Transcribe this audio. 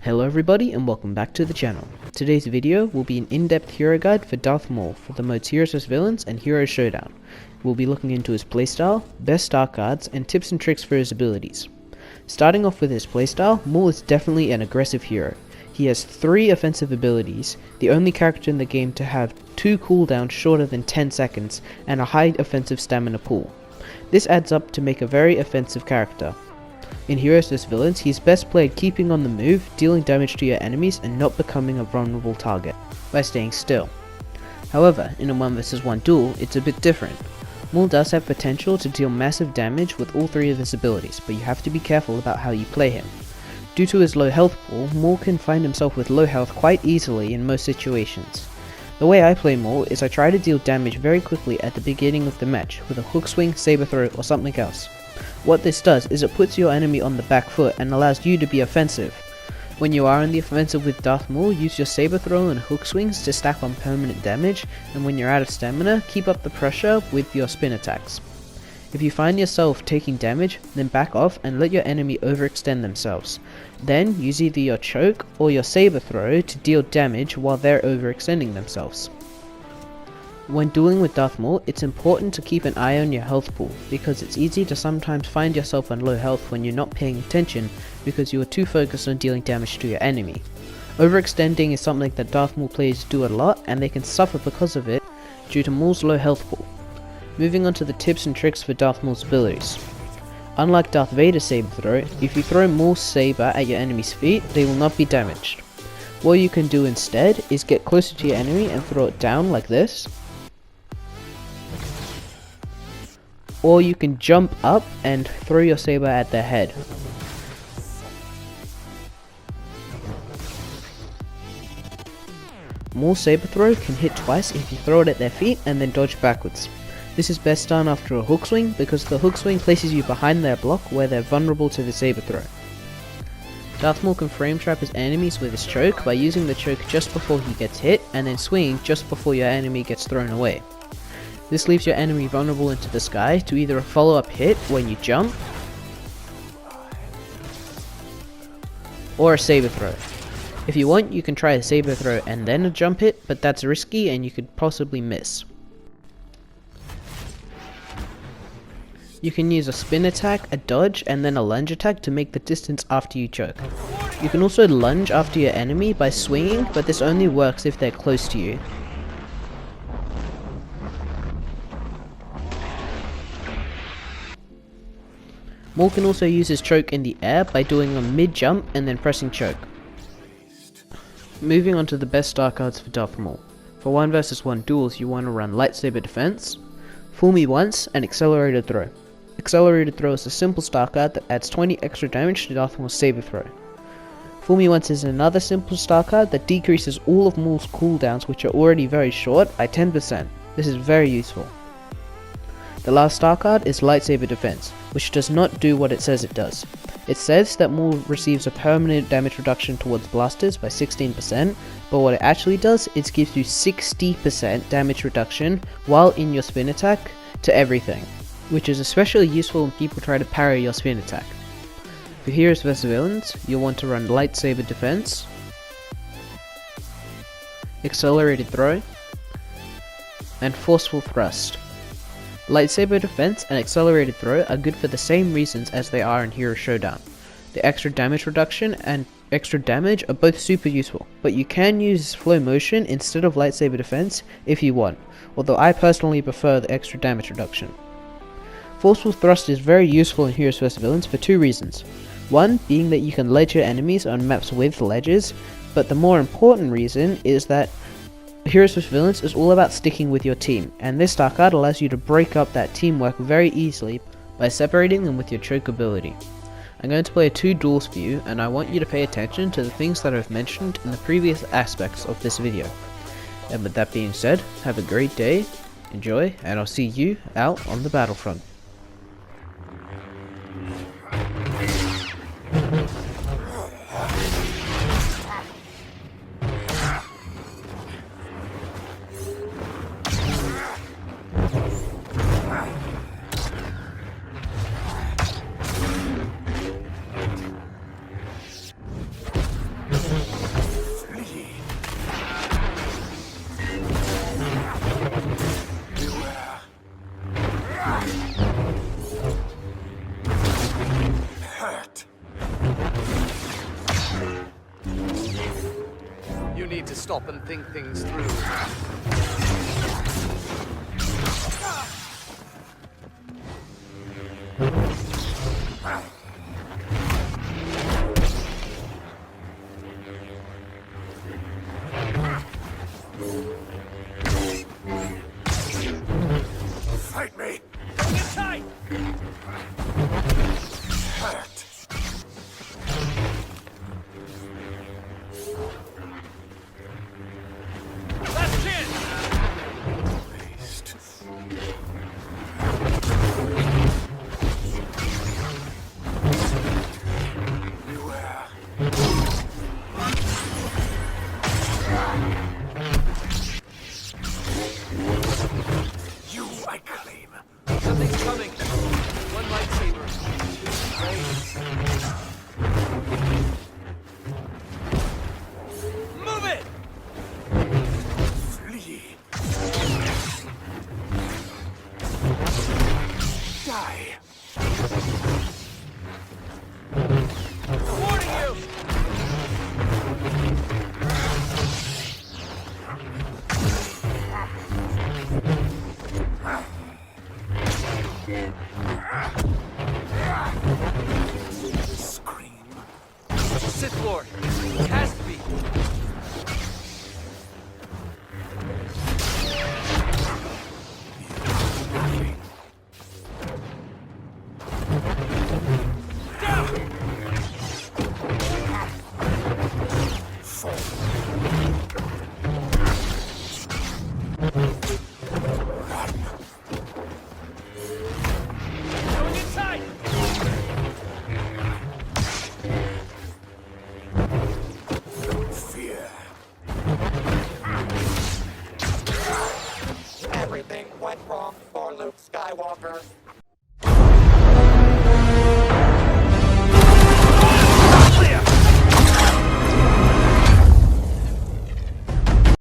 Hello everybody and welcome back to the channel. Today's video will be an in-depth hero guide for Darth Maul for the modes Heroes vs Villains and Hero Showdown. We'll be looking into his playstyle, best start cards, and tips and tricks for his abilities. Starting off with his playstyle, Maul is definitely an aggressive hero. He has 3 offensive abilities, the only character in the game to have 2 cooldowns shorter than 10 seconds, and a high offensive stamina pool. This adds up to make a very offensive character. In Heroes vs Villains, he's best played keeping on the move, dealing damage to your enemies, and not becoming a vulnerable target by staying still. However, in a 1 vs 1 duel, it's a bit different. Maul does have potential to deal massive damage with all 3 of his abilities, but you have to be careful about how you play him. Due to his low health pool, Maul can find himself with low health quite easily in most situations. The way I play Maul is I try to deal damage very quickly at the beginning of the match with a hook swing, saber throw, or something else. What this does is it puts your enemy on the back foot and allows you to be offensive. When you are on the offensive with Darth Maul, use your saber throw and hook swings to stack on permanent damage, and when you're out of stamina, keep up the pressure with your spin attacks. If you find yourself taking damage, then back off and let your enemy overextend themselves. Then use either your choke or your saber throw to deal damage while they're overextending themselves. When dueling with Darth Maul, it's important to keep an eye on your health pool, because it's easy to sometimes find yourself on low health when you're not paying attention because you are too focused on dealing damage to your enemy. Overextending is something that Darth Maul players do a lot, and they can suffer because of it due to Maul's low health pool. Moving on to the tips and tricks for Darth Maul's abilities. Unlike Darth Vader's saber throw, if you throw Maul's saber at your enemy's feet, they will not be damaged. What you can do instead is get closer to your enemy and throw it down like this. Or you can jump up and throw your saber at their head. Maul's saber throw can hit twice if you throw it at their feet and then dodge backwards. This is best done after a hook swing because the hook swing places you behind their block where they're vulnerable to the saber throw. Darth Maul can frame trap his enemies with his choke by using the choke just before he gets hit and then swinging just before your enemy gets thrown away. This leaves your enemy vulnerable into the sky to either a follow-up hit when you jump, or a saber throw. If you want, you can try a saber throw and then a jump hit, but that's risky and you could possibly miss. You can use a spin attack, a dodge, and then a lunge attack to make the distance after you choke. You can also lunge after your enemy by swinging, but this only works if they're close to you. Maul can also use his choke in the air by doing a mid-jump and then pressing choke. Moving on to the best star cards for Darth Maul. For 1 vs 1 duels, you want to run Lightsaber Defense, Fool Me Once, and Accelerated Throw. Accelerated Throw is a simple star card that adds 20 extra damage to Darth Maul's saber throw. Fool Me Once is another simple star card that decreases all of Maul's cooldowns, which are already very short, by 10%. This is very useful. The last star card is Lightsaber Defense, which does not do what it says it does. It says that Maul receives a permanent damage reduction towards blasters by 16%, but what it actually does is gives you 60% damage reduction while in your spin attack to everything, which is especially useful when people try to parry your spin attack. For Heroes vs Villains, you'll want to run Lightsaber Defense, Accelerated Throw, and Forceful Thrust. Lightsaber Defense and Accelerated Throw are good for the same reasons as they are in Hero Showdown. The extra damage reduction and extra damage are both super useful, but you can use Flow Motion instead of Lightsaber Defense if you want, although I personally prefer the extra damage reduction. Forceful Thrust is very useful in Heroes vs Villains for 2 reasons. One being that you can ledge your enemies on maps with ledges, but the more important reason is that Heroes vs Villains is all about sticking with your team, and this star card allows you to break up that teamwork very easily by separating them with your choke ability. I'm going to play 2 duels for you, and I want you to pay attention to the things that I've mentioned in the previous aspects of this video. And with that being said, have a great day, enjoy, and I'll see you out on the Battlefront. You need to stop and think things through. Fight me! Hold it tight! Hurt! Last chance! Waste. Beware. You I claim. Something's coming. One lightsaber. Move it! Flee. Die. Warning you! Scream. Sith Lord. It has to be. Nothing. Down! Fall. Run. Going inside! Fear. Everything went wrong for Luke Skywalker.